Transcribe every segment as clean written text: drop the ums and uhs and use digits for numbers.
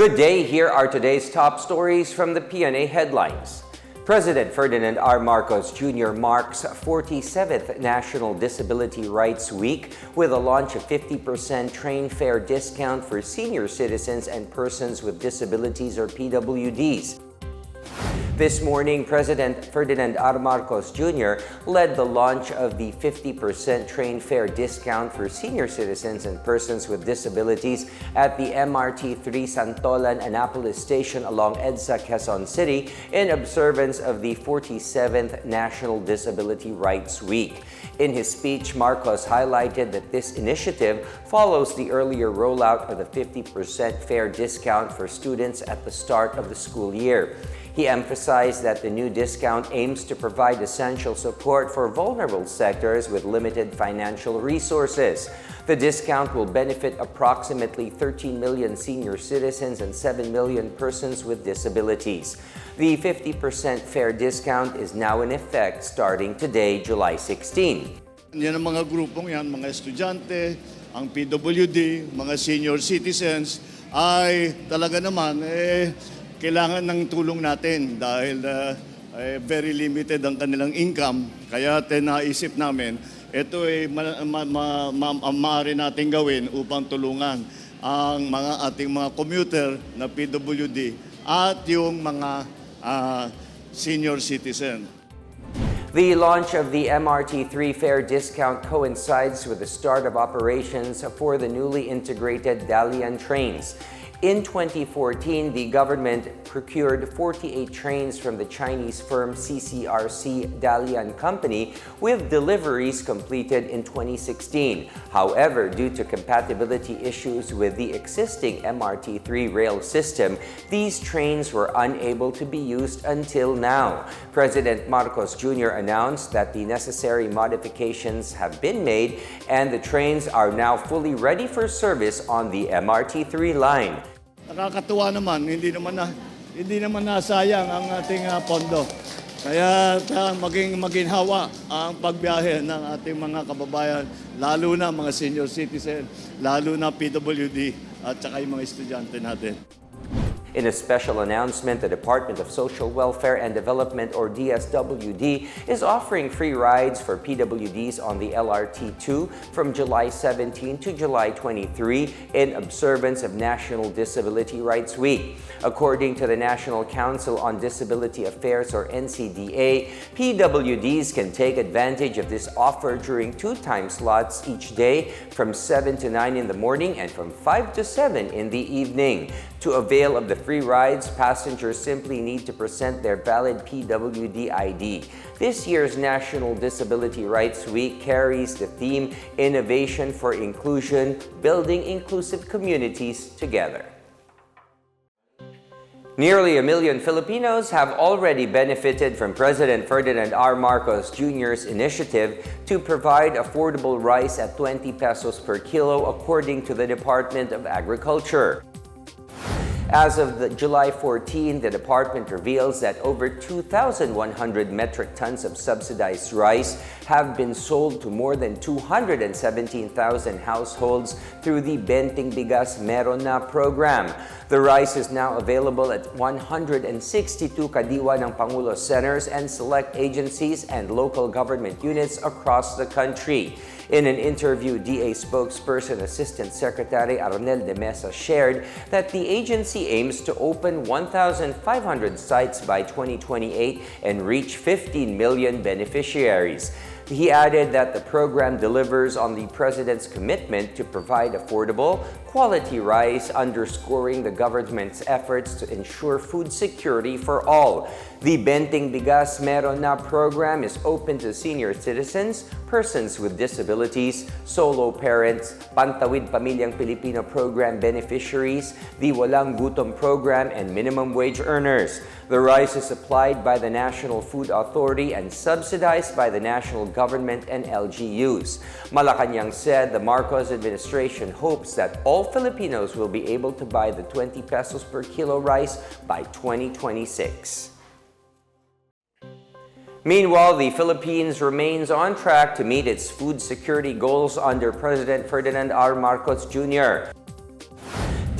Good day, here are today's top stories from the Pna Headlines. President Ferdinand R. Marcos Jr. marks 47th National Disability Rights Week with a launch of 50% train fare discount for senior citizens and persons with disabilities or PWDs. This morning, President Ferdinand R. Marcos Jr. led the launch of the 50% train fare discount for senior citizens and persons with disabilities at the MRT-3 Santolan-Annapolis Station along EDSA, Quezon City in observance of the 47th National Disability Rights Week. In his speech, Marcos highlighted that this initiative follows the earlier rollout of the 50% fare discount for students at the start of the school year. He emphasized that the new discount aims to provide essential support for vulnerable sectors with limited financial resources. The discount will benefit approximately 13 million senior citizens and 7 million persons with disabilities. The 50% fare discount is now in effect starting today, July 16. Yan ang mga grupong yan, mga estudyante, ang PWD, mga senior citizens ay talaga naman kailangan ng tulong natin dahil very limited ang kanilang income. Kaya naisip namin, ito ay maaari natin gawin upang tulungan ang ating mga commuter na PWD at yung mga senior citizen. The launch of the MRT-3 fare discount coincides with the start of operations for the newly integrated Dalian trains. In 2014, the government procured 48 trains from the Chinese firm CCRC Dalian Company, with deliveries completed in 2016. However, due to compatibility issues with the existing MRT-3 rail system, these trains were unable to be used until now. President Marcos Jr. announced that the necessary modifications have been made and the trains are now fully ready for service on the MRT-3 line. Nakakatuwa naman, hindi naman nasayang ang ating pondo. Kaya maging hawa ang pagbiyahe ng ating mga kababayan, lalo na mga senior citizen, lalo na PWD at saka yung mga estudyante natin. In a special announcement, the Department of Social Welfare and Development, or DSWD, is offering free rides for PWDs on the LRT2 from July 17 to July 23 in observance of National Disability Rights Week. According to the National Council on Disability Affairs, or NCDA, PWDs can take advantage of this offer during 2 time slots each day from 7 to 9 in the morning and from 5 to 7 in the evening. To avail of the free rides, passengers simply need to present their valid PWD ID. This year's National Disability Rights Week carries the theme Innovation for Inclusion, Building Inclusive Communities Together. Nearly 1 million Filipinos have already benefited from President Ferdinand R. Marcos Jr.'s initiative to provide affordable rice at 20 pesos per kilo, according to the Department of Agriculture. As of July 14, the department reveals that over 2,100 metric tons of subsidized rice have been sold to more than 217,000 households through the Benting Bigas Meron Na program. The rice is now available at 162 kadiwa ng Pangulo centers and select agencies and local government units across the country. In an interview, DA spokesperson Assistant Secretary Arnel de Mesa shared that the agency aims to open 1,500 sites by 2028 and reach 15 million beneficiaries. He added that the program delivers on the President's commitment to provide affordable, quality rice, underscoring the government's efforts to ensure food security for all. The Benting Bigas Meron Na program is open to senior citizens, persons with disabilities, solo parents, Pantawid Pamilyang Pilipino program beneficiaries, the Walang Gutom program, and minimum wage earners. The rice is supplied by the National Food Authority and subsidized by the national government and LGUs. Malacanang said the Marcos administration hopes that all Filipinos will be able to buy the 20 pesos per kilo rice by 2026. Meanwhile, the Philippines remains on track to meet its food security goals under President Ferdinand R. Marcos Jr.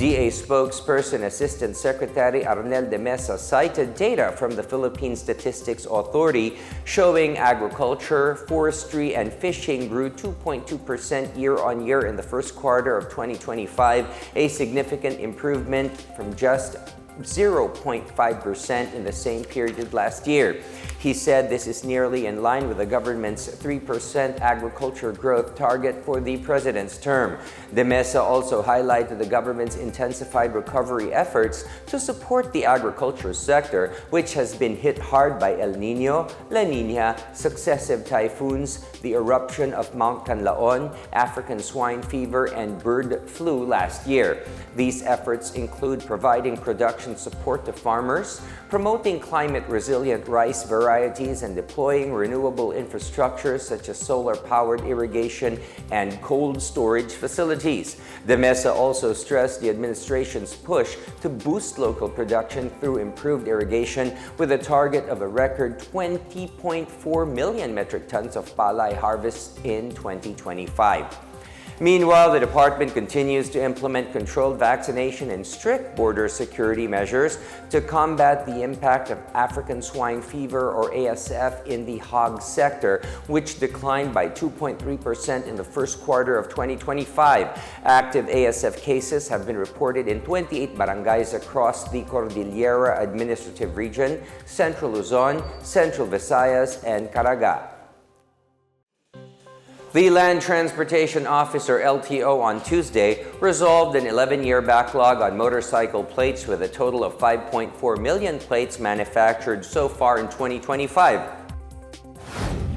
DA spokesperson Assistant Secretary Arnel de Mesa cited data from the Philippine Statistics Authority showing agriculture, forestry, and fishing grew 2.2% year-on-year in the first quarter of 2025, a significant improvement from just 0.5% in the same period last year. He said this is nearly in line with the government's 3% agriculture growth target for the president's term. De Mesa also highlighted the government's intensified recovery efforts to support the agriculture sector, which has been hit hard by El Nino, La Nina, successive typhoons, the eruption of Mount Canlaon, African swine fever, and bird flu last year. These efforts include providing production support to farmers, promoting climate-resilient rice varieties, and deploying renewable infrastructure such as solar-powered irrigation and cold storage facilities. De Mesa also stressed the administration's push to boost local production through improved irrigation, with a target of a record 20.4 million metric tons of palay harvest in 2025. Meanwhile, the department continues to implement controlled vaccination and strict border security measures to combat the impact of African swine fever, or ASF, in the hog sector, which declined by 2.3% in the first quarter of 2025. Active ASF cases have been reported in 28 barangays across the Cordillera Administrative Region, Central Luzon, Central Visayas, and Caraga. The Land Transportation Officer LTO on Tuesday resolved an 11-year backlog on motorcycle plates with a total of 5.4 million plates manufactured so far in 2025.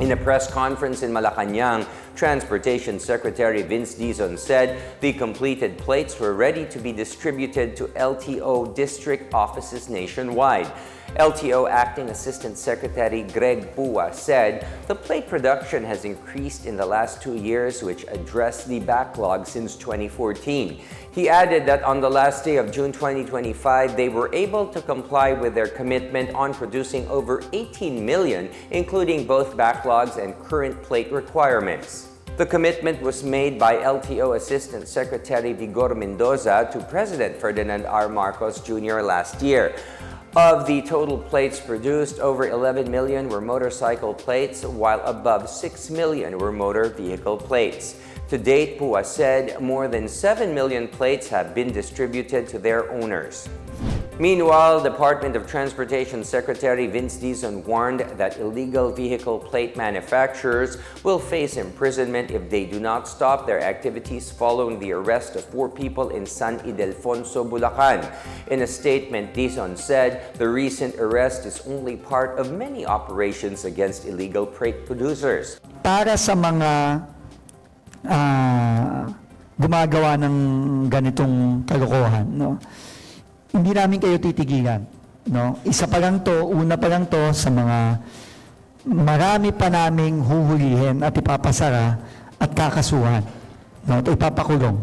In a press conference in Malacanang, Transportation Secretary Vince Dizon said the completed plates were ready to be distributed to LTO district offices nationwide. LTO Acting Assistant Secretary Greg Pua said the plate production has increased in the last 2 years, which addressed the backlog since 2014. He added that on the last day of June 2025, they were able to comply with their commitment on producing over 18 million, including both backlogs and current plate requirements. The commitment was made by LTO Assistant Secretary Vigor Mendoza to President Ferdinand R. Marcos Jr. last year. Of the total plates produced, over 11 million were motorcycle plates, while above 6 million were motor vehicle plates. To date, Pua said more than 7 million plates have been distributed to their owners. Meanwhile, Department of Transportation Secretary Vince Dizon warned that illegal vehicle plate manufacturers will face imprisonment if they do not stop their activities following the arrest of 4 people in San Ildefonso, Bulacan. In a statement, Dizon said the recent arrest is only part of many operations against illegal plate producers. Para sa mga gumagawa ng ganitong kalokohan, no? Hindi namin kayo titigilan, no? Una pa lang to sa mga marami pa naming huhulihin at ipapasara at kakasuhan, no? At ipapakulong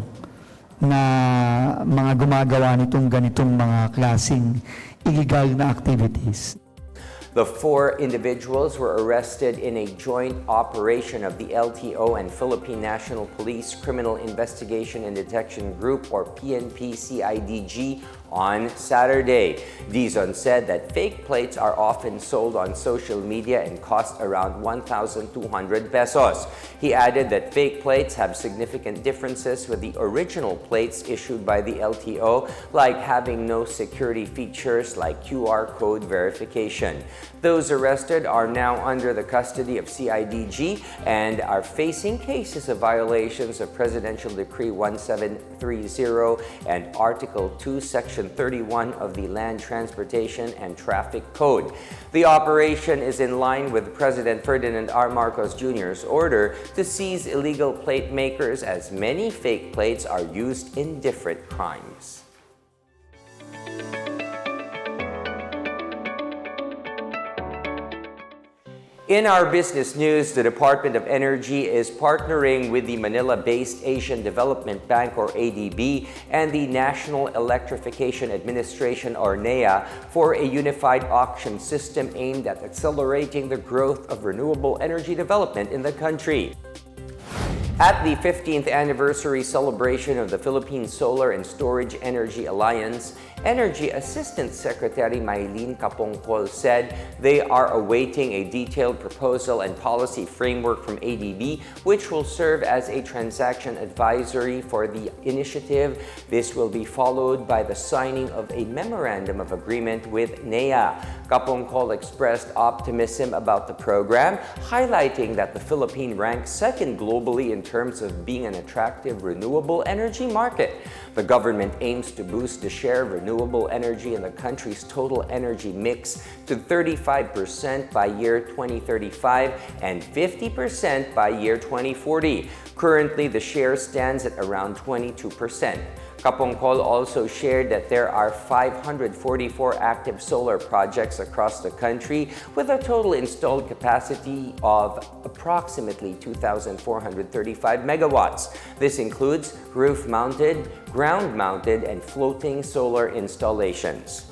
na mga gumagawa nitong ganitong mga klaseng illegal na activities. The 4 individuals were arrested in a joint operation of the LTO and Philippine National Police Criminal Investigation and Detection Group, or PNP-CIDG, on Saturday. Dizon said that fake plates are often sold on social media and cost around 1,200 pesos. He added that fake plates have significant differences with the original plates issued by the LTO, like having no security features like QR code verification. Those arrested are now under the custody of CIDG and are facing cases of violations of Presidential Decree 1730 and Article 2, Section 31 of the Land Transportation and Traffic Code. The operation is in line with President Ferdinand R. Marcos Jr.'s order to seize illegal plate makers, as many fake plates are used in different crimes. In our business news, the Department of Energy is partnering with the Manila-based Asian Development Bank, or ADB, and the National Electrification Administration, or NEA, for a unified auction system aimed at accelerating the growth of renewable energy development in the country. At the 15th anniversary celebration of the Philippine Solar and Storage Energy Alliance, Energy Assistant Secretary Maylene Capongcol said they are awaiting a detailed proposal and policy framework from ADB, which will serve as a transaction advisory for the initiative. This will be followed by the signing of a memorandum of agreement with NEA. Capongcol expressed optimism about the program, highlighting that the Philippines ranks second globally in terms of being an attractive renewable energy market. The government aims to boost the share of renewable energy in the country's total energy mix to 35% by year 2035 and 50% by year 2040. Currently, the share stands at around 22%. Capongcol also shared that there are 544 active solar projects across the country with a total installed capacity of approximately 2,435 megawatts. This includes roof-mounted, ground-mounted, and floating solar installations.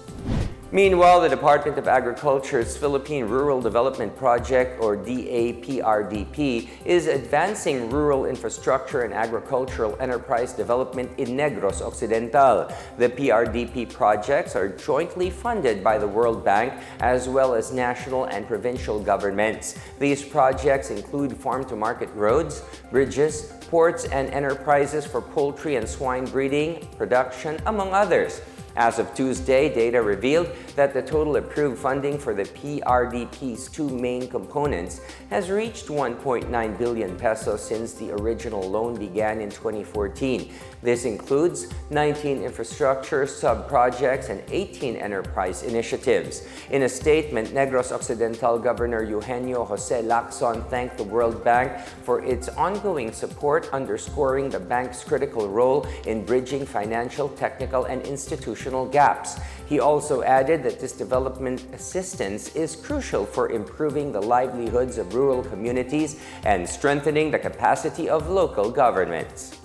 Meanwhile, the Department of Agriculture's Philippine Rural Development Project, or DA-PRDP, is advancing rural infrastructure and agricultural enterprise development in Negros Occidental. The PRDP projects are jointly funded by the World Bank as well as national and provincial governments. These projects include farm-to-market roads, bridges, ports, and enterprises for poultry and swine breeding, production, among others. As of Tuesday, data revealed that the total approved funding for the PRDP's two main components has reached 1.9 billion pesos since the original loan began in 2014. This includes 19 infrastructure sub-projects and 18 enterprise initiatives. In a statement, Negros Occidental Governor Eugenio Jose Lacson thanked the World Bank for its ongoing support, underscoring the bank's critical role in bridging financial, technical, and institutional gaps. He also added that this development assistance is crucial for improving the livelihoods of rural communities and strengthening the capacity of local governments.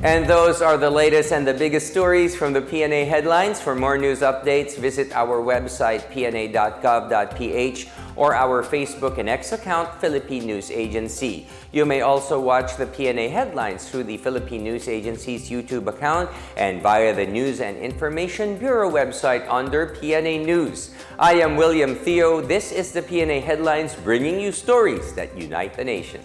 And those are the latest and the biggest stories from the Pna Headlines. For more news updates, visit our website pna.gov.ph or our Facebook and X account, Philippine News Agency. You may also watch the Pna Headlines through the Philippine News Agency's YouTube account and via the News and Information Bureau website under Pna News. I am William Theo. This is the Pna Headlines, bringing you stories that unite the nation.